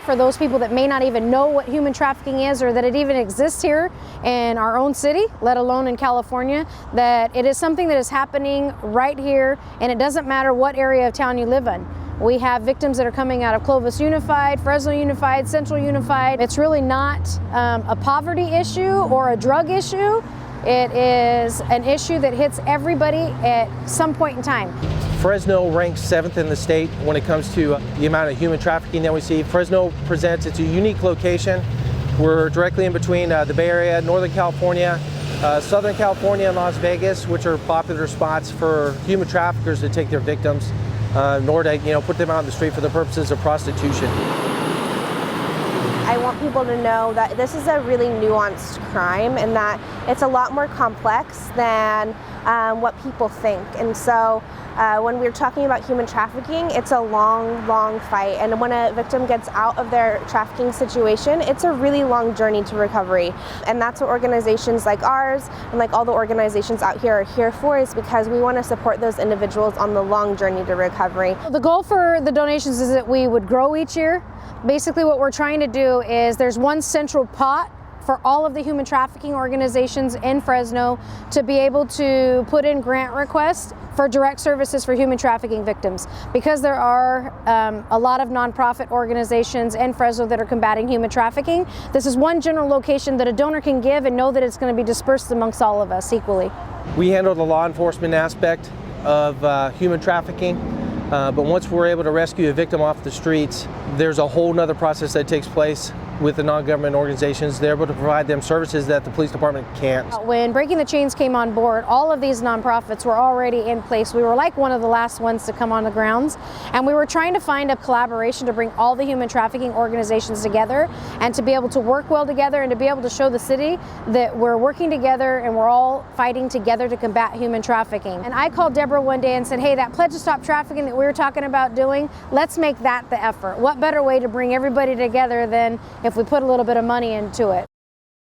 for those people that may not even know what human trafficking is or that it even exists here in our own city, let alone in California, that it is something that is happening right here, and it doesn't matter what area of town you live in. We have victims that are coming out of Clovis Unified, Fresno Unified, Central Unified. It's really not a poverty issue or a drug issue. It is an issue that hits everybody at some point in time. Fresno ranks 7th in the state when it comes to the amount of human trafficking that we see. Fresno presents, it's a unique location. We're directly in between the Bay Area, Northern California, Southern California, and Las Vegas, which are popular spots for human traffickers to take their victims, nor to put them out on the street for the purposes of prostitution. I want people to know that this is a really nuanced crime and that it's a lot more complex than what people think. And so when we're talking about human trafficking, it's a long, long fight. And when a victim gets out of their trafficking situation, it's a really long journey to recovery. And that's what organizations like ours and like all the organizations out here are here for, is because we want to support those individuals on the long journey to recovery. The goal for the donations is that we would grow each year. Basically what we're trying to do is there's one central pot for all of the human trafficking organizations in Fresno to be able to put in grant requests for direct services for human trafficking victims. Because there are a lot of nonprofit organizations in Fresno that are combating human trafficking, this is one general location that a donor can give and know that it's going to be dispersed amongst all of us equally. We handle the law enforcement aspect of human trafficking. But once we're able to rescue a victim off the streets, there's a whole nother process that takes place with the non-government organizations. They're able to provide them services that the police department can't. When Breaking the Chains came on board, all of these nonprofits were already in place. We were like one of the last ones to come on the grounds, and we were trying to find a collaboration to bring all the human trafficking organizations together and to be able to work well together and to be able to show the city that we're working together and we're all fighting together to combat human trafficking. And I called Deborah one day and said, hey, that Pledge to Stop Trafficking that we were talking about doing, let's make that the effort. What better way to bring everybody together than if we put a little bit of money into it?